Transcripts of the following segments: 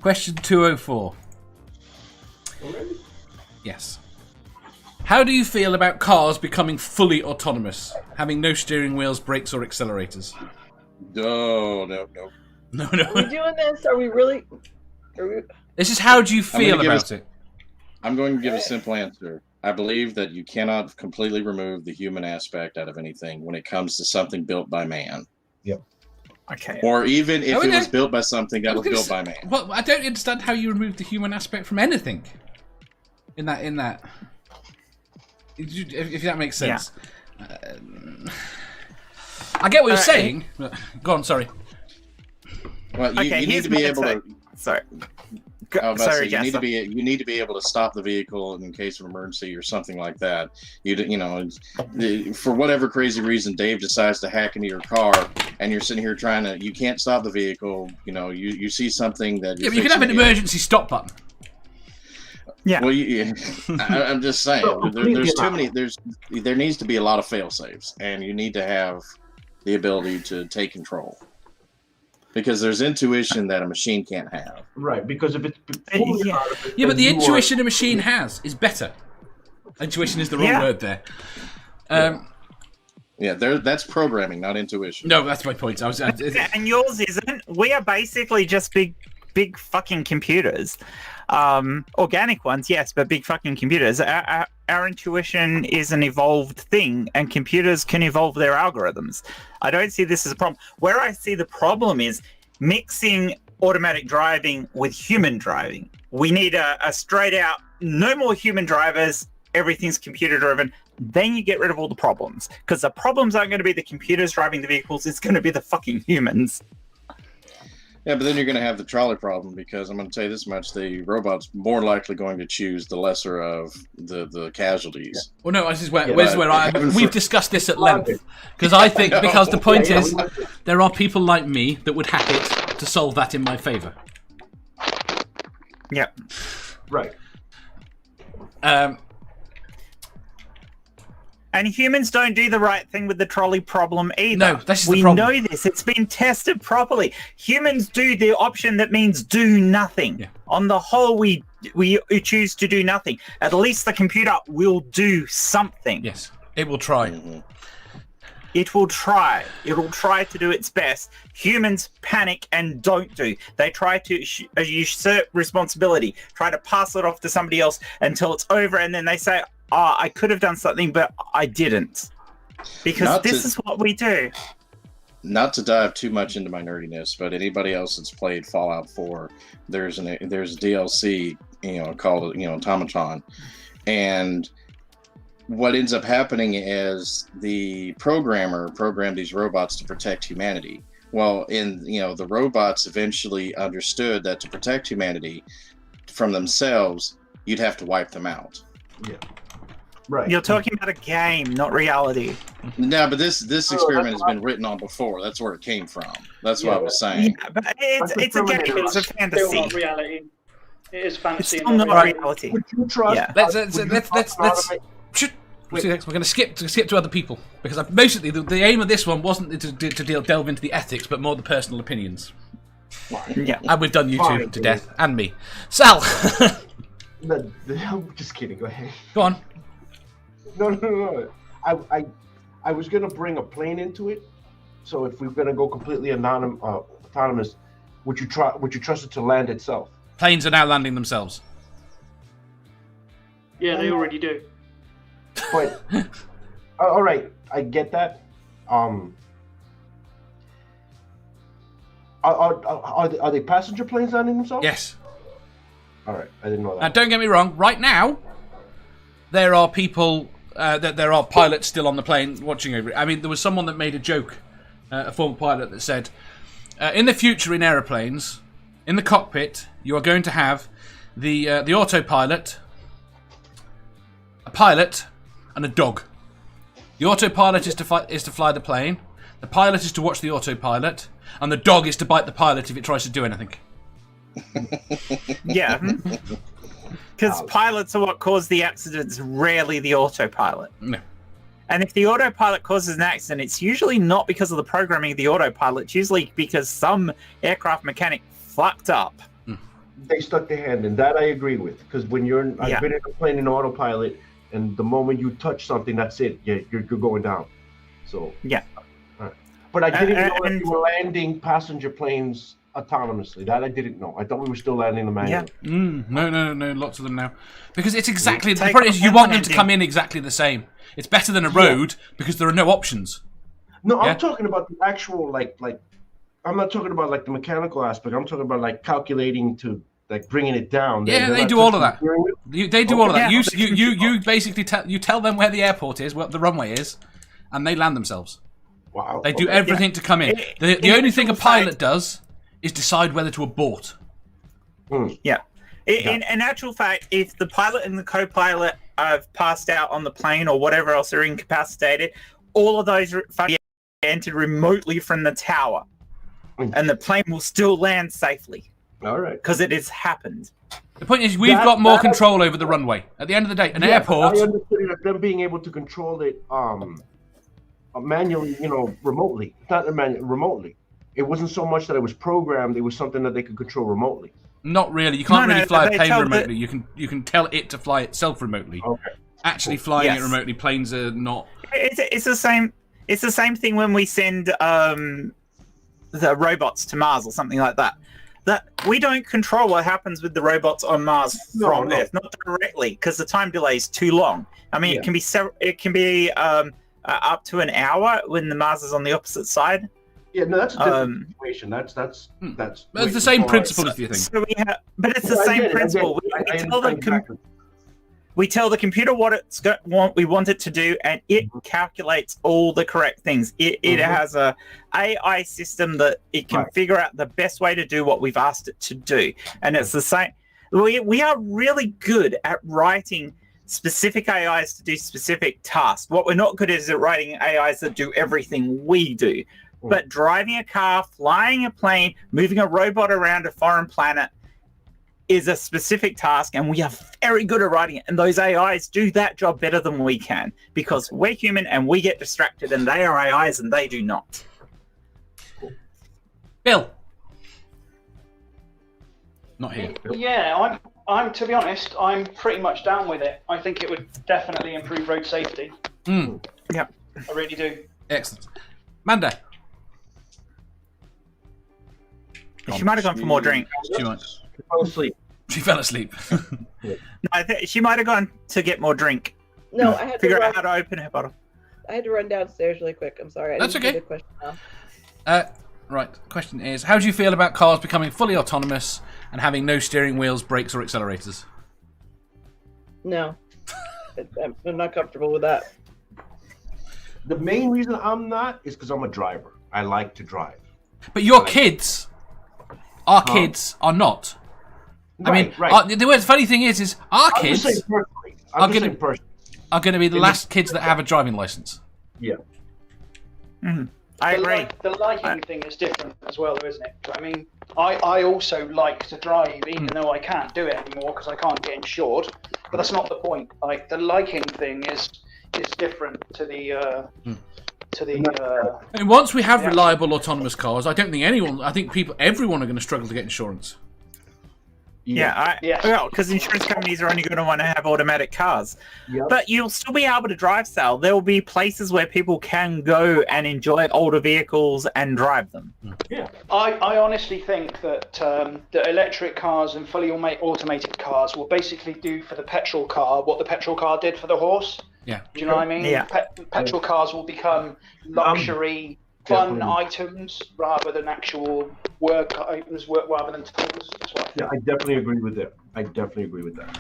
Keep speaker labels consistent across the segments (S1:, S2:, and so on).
S1: Question 204.
S2: Already?
S1: Yes. How do you feel about cars becoming fully autonomous, having no steering wheels, brakes, or accelerators?
S3: No.
S1: No.
S4: Are we doing this? Are we really?
S1: This is how do you feel about it?
S3: I'm going to give a simple answer. I believe that you cannot completely remove the human aspect out of anything when it comes to something built by man.
S2: Yep.
S5: Okay.
S3: Or even if it was built by something that was built by man.
S1: Well, I don't understand how you remove the human aspect from anything. In that. If that makes sense. Yeah. I get what you're saying. Go on, sorry.
S3: Well, you need to be able to.
S5: Sorry.
S3: You need to be able to stop the vehicle in case of emergency or something like that. For whatever crazy reason, Dave decides to hack into your car, and you're sitting here you can't stop the vehicle. You see something that.
S1: Yeah, but you can have an emergency stop button.
S5: Yeah.
S3: Well, I'm just saying. There's too many. There needs to be a lot of fail safes, and you need to have the ability to take control. Because there's intuition that a machine can't have.
S2: Right, because if it's...
S1: Yeah, but the intuition a machine has is better. Intuition is the wrong word there.
S3: That's programming, not intuition.
S1: No, that's my point.
S5: And yours isn't. We are basically just big fucking computers. Organic ones, yes, but big fucking computers. Our intuition is an evolved thing, and computers can evolve their algorithms. I don't see this as a problem. Where I see the problem is mixing automatic driving with human driving. We need a straight out, no more human drivers, everything's computer driven. Then you get rid of all the problems. Because the problems aren't going to be the computers driving the vehicles, it's going to be the fucking humans.
S3: Yeah, but then you're going to have the trolley problem because I'm going to tell you this much: the robot's more likely going to choose the lesser of the casualties.
S1: Well, no, this is where we've discussed this at length because I think because the point is there are people like me that would hack it to solve that in my favour.
S5: Yeah,
S2: right.
S5: And humans don't do the right thing with the trolley problem either.
S1: No, that's the problem.
S5: We know this. It's been tested properly. Humans do the option that means do nothing. Yeah. On the whole, we choose to do nothing. At least the computer will do something.
S1: Yes, it will try.
S3: Mm-hmm.
S5: It will try. It will try to do its best. Humans panic and don't do. They try to usurp responsibility, try to pass it off to somebody else until it's over, and then they say, I could have done something, but I didn't. Because this is what we do.
S3: Not to dive too much into my nerdiness, but anybody else that's played Fallout 4, there's a DLC, called, Automaton. And what ends up happening is the programmer programmed these robots to protect humanity. Well, the robots eventually understood that to protect humanity from themselves, you'd have to wipe them out.
S2: Yeah. Right.
S5: You're talking about a game, not reality.
S3: No, but this experiment has been written on before. That's where it came from. That's what I was saying.
S5: Yeah, but it's a game. It's a fantasy.
S6: Still not reality. It is fantasy.
S5: It's still not reality.
S2: Would you trust?
S5: Yeah.
S1: Let's we're going to skip to other people because basically the aim of this one wasn't to delve into the ethics, but more the personal opinions.
S5: Yeah,
S1: and we've done you two to death and me. Sal.
S2: No, I'm just kidding. Go ahead.
S1: Go on.
S2: No. I was gonna bring a plane into it. So if we're gonna go completely autonomous, would you trust it to land itself?
S1: Planes are now landing themselves.
S6: Yeah, they already do.
S2: But all right, I get that. Are they passenger planes landing themselves?
S1: Yes.
S2: All right, I didn't know that.
S1: Now, don't get me wrong. Right now, there are people. There are pilots still on the plane watching over it. I mean, there was someone that made a joke, a former pilot that said, in the future in aeroplanes, in the cockpit, you are going to have the autopilot, a pilot, and a dog. The autopilot is to fly the plane. The pilot is to watch the autopilot, and the dog is to bite the pilot if it tries to do anything.
S5: Yeah. Because pilots are what cause the accidents, rarely the autopilot.
S1: No.
S5: And if the autopilot causes an accident, it's usually not because of the programming of the autopilot. It's usually because some aircraft mechanic fucked up.
S2: they stuck their hand in. That I agree with, because when I've been in a plane in autopilot, and the moment you touch something, that's it. Yeah, you're going down. So
S5: Yeah.
S2: But I didn't know that you were landing passenger planes autonomously. That I didn't know. I thought we were still landing them manually.
S1: No, lots of them now. Because it's exactly the
S5: Take
S1: point is you
S5: off
S1: want them to
S5: landing.
S1: come in exactly the same. It's better than a road because there are no options.
S2: No,
S1: Yeah.
S2: I'm talking about the actual like. I'm not talking about like the mechanical aspect. I'm talking about like calculating to like bringing it down.
S1: Yeah,
S2: They're
S1: they
S2: not
S1: do all of
S2: touching the
S1: that.
S2: steering wheel?
S1: They do all of that.
S5: Yeah.
S1: You basically tell them where the airport is, what the runway is, and they land themselves.
S2: Wow.
S1: They do everything to come in. The only thing a pilot does is decide whether to abort.
S5: Yeah. In actual fact, if the pilot and the co-pilot have passed out on the plane or whatever else are incapacitated, all of those are entered remotely from the tower, and the plane will still land safely
S2: All right.
S5: because it has happened.
S1: The point is, we've got more control over the runway. At the end of the day, an airport.
S2: I understood that them being able to control it manually, remotely. Not remotely. It wasn't so much that it was programmed; it was something that they could control remotely.
S1: Not really. You can't really fly a
S5: they
S1: plane
S5: tell
S1: remotely. You can tell it to fly itself remotely.
S2: Okay.
S1: Actually, flying
S5: Yes.
S1: it remotely, planes are not.
S5: It's the same. It's the same thing when we send the robots to Mars or something like that. That we don't control what happens with the robots on Mars from Earth, not directly, because the time delay is too long. I mean, it can be up to an hour when the Mars is on the opposite side.
S2: Yeah, no, that's a different situation. That's
S1: It's the same principle as the thing.
S5: So but it's the same principle. We tell the computer what we want it to do, and it calculates all the correct things. It has a AI system that it can figure out the best way to do what we've asked it to do, and it's the same. We are really good at writing specific AIs to do specific tasks. What we're not good at is at writing AIs that do everything we do. But driving a car, flying a plane, moving a robot around a foreign planet is a specific task, and we are very good at writing it. And those AIs do that job better than we can because we're human and we get distracted, and they are AIs and they do not.
S1: Bill. Not here.
S6: Yeah, I'm to be honest, I'm pretty much down with it. I think it would definitely improve road safety.
S5: Yeah,
S6: I really do.
S1: Excellent. Manda.
S5: she might have gone for more drink.
S1: She might.
S2: fell asleep.
S1: She fell asleep.
S5: No, I think she might have gone to get more drink.
S4: No, I had
S5: Figure out how to open her bottle.
S4: I had to run downstairs really quick. I'm sorry.
S1: That's
S4: didn't see
S1: okay.
S4: the question now.
S1: Right. The question is, how do you feel about cars becoming fully autonomous and having no steering wheels, brakes, or accelerators?
S4: No, I'm not comfortable with that.
S2: The main reason I'm not is because I'm a driver. I like to drive.
S1: But your kids, our kids, are not. I mean, the funny thing is our
S2: I'm
S1: kids
S2: just saying personally.
S1: are going to be the last kids that have a driving license.
S2: Yeah.
S5: Mm-hmm. I agree.
S6: The liking thing is different as well, though, isn't it? I mean, I also like to drive, even though I can't do it anymore because I can't get insured. But that's not the point. Like the liking thing is different to the
S1: And once we have reliable autonomous cars, I don't think everyone are going to struggle to get insurance.
S5: Because insurance companies are only going to want to have automatic cars.
S2: Yep.
S5: But you'll still be able to drive, Sal. There will be places where people can go and enjoy older vehicles and drive them.
S2: Yeah.
S6: I honestly think that the electric cars and fully automated cars will basically do for the petrol car what the petrol car did for the horse.
S1: Yeah.
S6: Do you know what I mean?
S5: Yeah.
S6: Petrol cars will become luxury, fun items rather than actual work items, rather than tools.
S2: Yeah, I definitely agree with that.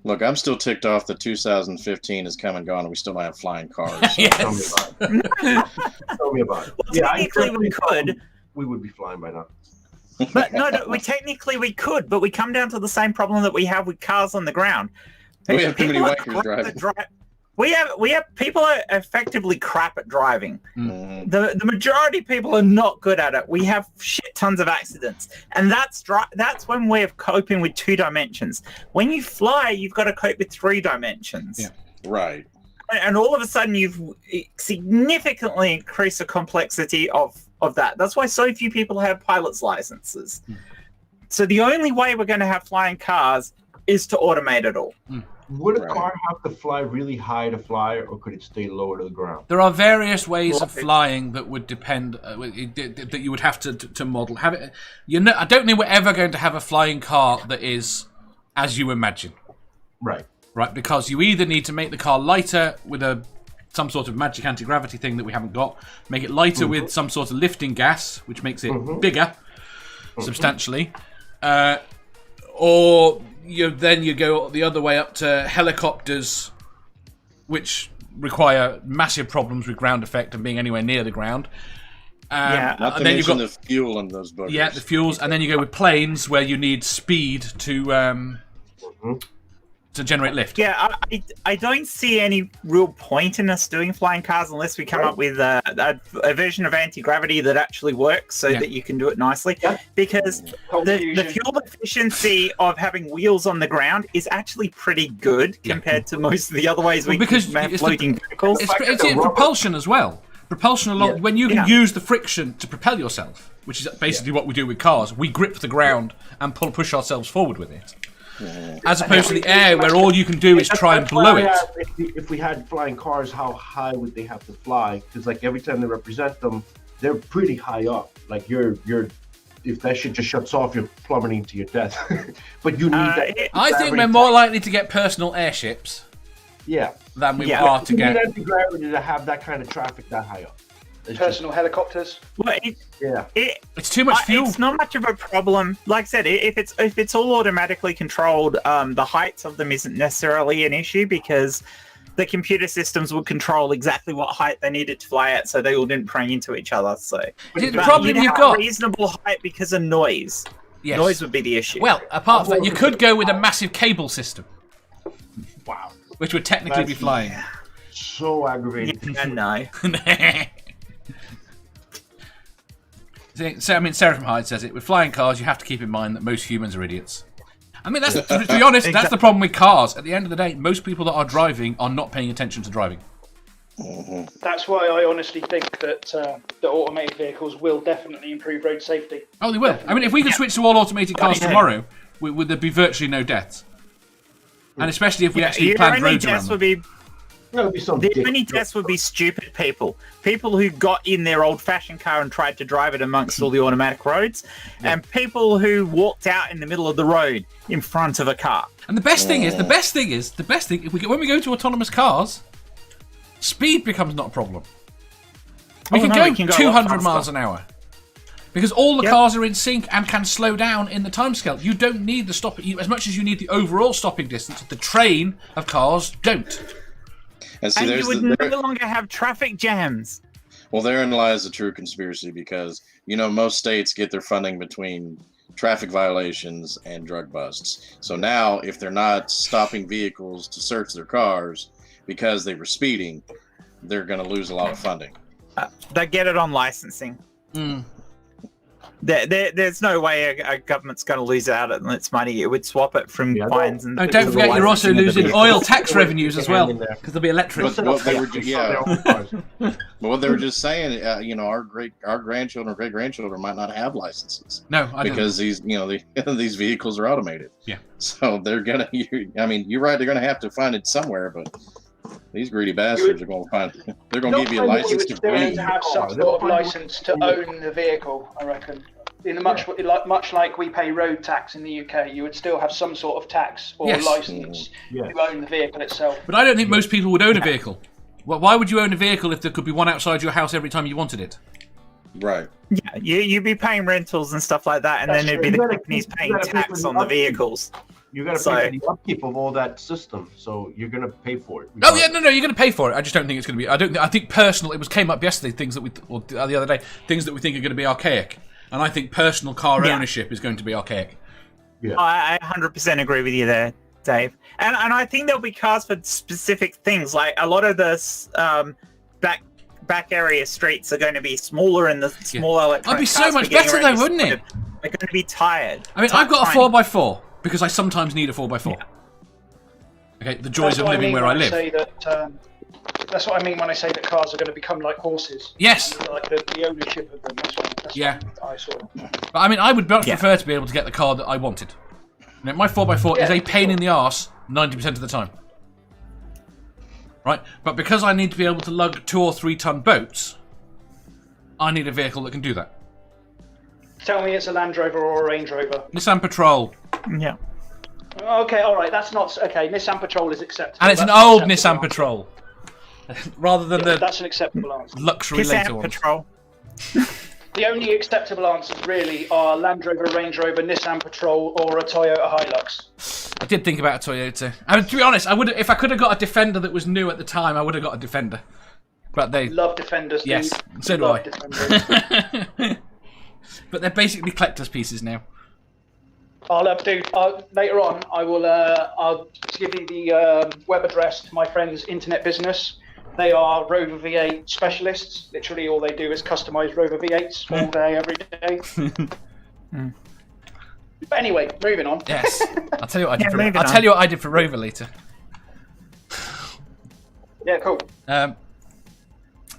S3: Look, I'm still ticked off that 2015 is come and gone, and we still don't have flying cars. So.
S2: Tell me about it.
S5: Well, technically we could.
S2: We would be flying by now.
S5: But no, we could, but we come down to the same problem that we have with cars on the ground.
S3: We have too many
S5: People are
S3: wankers
S5: crap at
S3: driving.
S5: We have people are effectively crap at driving.
S3: Mhm.
S5: The majority of people are not good at it. We have shit tons of accidents, and that's when we're coping with 2 dimensions. When you fly, you've got to cope with 3 dimensions.
S1: Yeah.
S3: Right.
S5: And all of a sudden, you've significantly increased the complexity of that. That's why so few people have pilot's licenses. So the only way we're going to have flying cars is to automate it all.
S2: Would a
S3: Right.
S2: car have to fly really high to fly, or could it stay lower to the ground?
S1: There are various ways of
S5: Right.
S1: flying that would depend that you would have to model. Have it. I don't think we're ever going to have a flying car that is as you imagine,
S2: Right.
S1: right? Because you either need to make the car lighter with some sort of magic anti-gravity thing that we haven't got, make it lighter with some sort of lifting gas, which makes it bigger, substantially, or then you go the other way up to helicopters, which require massive problems with ground effect and being anywhere near the ground.
S5: Yeah.
S3: Not to
S1: and then you've
S3: mention
S1: got
S3: the fuel in those boats.
S1: the fuels, and then you go with planes where you need speed to generate lift.
S5: Yeah, I don't see any real point in us doing flying cars unless we come up with a version of anti-gravity that actually works so that you can do it nicely.
S2: Yeah.
S5: Because the fuel efficiency of having wheels on the ground is actually pretty good compared to most of the other ways we
S1: because
S5: can have
S1: it's
S5: floating vehicles.
S1: It's propulsion as well. Propulsion along when you can use the friction to propel yourself, which is basically what we do with cars. We grip the ground and push ourselves forward with it. As opposed to the air, where all you can do is try and blow it.
S2: If we had flying cars, how high would they have to fly? Because like every time they represent them, they're pretty high up. Like you're if that shit just shuts off, you're plummeting to your death. But you need that.
S1: I think we're more likely to get personal airships
S2: Yeah.
S1: than we
S5: Yeah.
S1: are to
S2: You need
S1: get.
S2: anti-gravity to have that kind of traffic that high up. It's
S6: Personal helicopters.
S5: Well,
S2: yeah.
S1: It's too much fuel.
S5: It's not much of a problem. Like I said, if it's all automatically controlled, the heights of them isn't necessarily an issue because the computer systems would control exactly what height they needed to fly at, so they all didn't bang into each other. So
S1: The
S5: But
S1: problem
S5: you'd
S1: you've
S5: have
S1: got.
S5: a reasonable height because of noise.
S1: Yes.
S5: Noise would be the issue.
S1: Well, apart from that, you could go with a massive cable system,
S2: Wow.
S1: which would technically be
S2: That's-
S1: flying.
S2: So aggravating.
S5: yeah, no.
S1: So, I mean, Seraphim Hyde says it. With flying cars, you have to keep in mind that most humans are idiots. I mean, to be honest, that's the problem with cars. At the end of the day, most people that are driving are not paying attention to driving.
S6: That's why I honestly think that the automated vehicles will definitely improve road safety.
S1: Oh, they will. I mean, if we could switch to all automated cars tomorrow, would there be virtually no deaths? And especially if we actually
S5: Your
S1: planned
S5: only
S1: roads around
S5: deaths
S1: them.
S5: would be
S2: That would be some
S5: the
S2: dick.
S5: only deaths would be stupid people who got in their old-fashioned car and tried to drive it amongst all the automatic roads, and people who walked out in the middle of the road in front of a car.
S1: And the best thing, when we go to autonomous cars, speed becomes not a problem. We can go
S5: we can go a lot
S1: 200
S5: faster.
S1: miles an hour. Because all the
S5: Yep.
S1: cars are in sync and can slow down in the timescale. You don't need the stop as much as you need the overall stopping distance. The train of cars don't.
S3: And see,
S5: And you
S3: there's
S5: would
S3: the,
S5: no longer have traffic jams.
S3: well, therein lies the true conspiracy because most states get their funding between traffic violations and drug busts. So now, if they're not stopping vehicles to search their cars because they were speeding, they're going to lose a lot of funding.
S5: They get it on licensing.
S1: Mm.
S5: There's no way a government's going to lose out on its money. It would swap it from
S2: Yeah,
S5: fines and.
S1: Oh, don't forget, you're also losing
S2: vehicle.
S1: oil tax revenues as well,
S2: In there.
S1: because there'll be electric.
S3: What they were
S2: They
S3: ju-
S2: saw their own cars.
S3: But what they were just saying, our grandchildren, great grandchildren might not have licenses
S1: No, I don't.
S3: because these these vehicles are automated.
S1: Yeah.
S3: So they're gonna. You're right. They're gonna have to find it somewhere, but these greedy bastards are gonna find. They're gonna give you a
S2: No, I mean,
S3: license
S6: You
S3: to
S6: would still need
S3: breed.
S6: to have some
S2: They'll
S6: sort of
S2: find
S6: license to own the vehicle, I reckon. Much like we pay road tax in the UK, you would still have some sort of tax or
S1: Yes.
S6: license
S2: Yes.
S6: to own the vehicle itself.
S1: But I don't think most people would own a vehicle. Well, why would you own a vehicle if there could be one outside your house every time you wanted it?
S3: Right.
S5: Yeah, you'd be paying rentals and stuff like that, and then
S2: That's
S5: it'd be
S2: true.
S5: the
S2: You gotta-
S5: companies
S2: you
S5: paying
S2: gotta pay
S5: tax
S2: for
S5: on
S2: the
S5: the
S2: upkeep.
S5: vehicles.
S2: You got to
S5: So-
S2: pay for the upkeep of all that system, so you're gonna pay for it.
S1: Oh yeah, no, you're going to pay for it. I just don't think it's going to be. I think personal. It came up yesterday. Things that or the other day, things that we think are going to be archaic, and I think personal car
S5: Yeah.
S1: ownership is going to be archaic.
S5: I 100% agree with you there, Dave. And I think there'll be cars for specific things. Like a lot of the back area streets are going to be smaller, and the smaller electronic
S1: That'd be so
S5: cars
S1: much
S5: for getting
S1: better
S5: around
S1: though, wouldn't it?
S5: They're going to be tired.
S1: I mean, I've got a
S5: Tiny.
S1: 4x4 because I sometimes need a 4x4. Okay, the joys
S6: That's
S1: of
S6: what
S1: living
S6: mean
S1: where
S6: when
S1: I live.
S6: say that That's what I mean when I say that cars are going to become like horses.
S1: Yes.
S6: Like the ownership of them. That's what I saw.
S1: But I mean, I would much prefer to be able to get the car that I wanted. Now, my 4x4 is a pain in the arse 90% of the time. Right? But because I need to be able to lug 2 or 3 ton boats, I need a vehicle that can do that.
S6: Tell me it's a Land Rover or a Range Rover.
S1: Nissan Patrol.
S5: Yeah.
S6: Okay, all right, that's not okay. Nissan Patrol is acceptable.
S1: And it's an
S6: That's
S1: old
S6: an
S1: Nissan
S6: acceptable
S1: Patrol. Rather than the
S6: that's an acceptable answer.
S1: luxury later
S5: Nissan
S1: ones.
S5: Patrol.
S6: The only acceptable answers really are Land Rover, Range Rover, Nissan Patrol, or a Toyota Hilux.
S1: I did think about a Toyota. I mean, to be honest, I would if I could have got a Defender that was new at the time, I would have got a Defender. But they
S6: Love Defenders.
S1: Yes,
S6: dude.
S1: so do
S6: Love
S1: I.
S6: Defenders.
S1: But they're basically collector's pieces now.
S6: Later on, I'll give you the web address to my friend's internet business. They are Rover V8 specialists. Literally, all they do is customize Rover V8s all day, every day. But anyway, moving on.
S1: Yes, I'll tell you what I did.
S5: moving
S1: I'll
S5: on.
S1: tell you what I did for Rover later.
S6: Yeah, cool.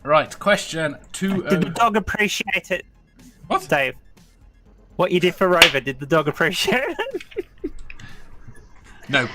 S1: Right, question 2.
S5: Did the dog appreciate it?
S1: What?
S5: Dave? What you did for Rover, did the dog appreciate it?
S1: No.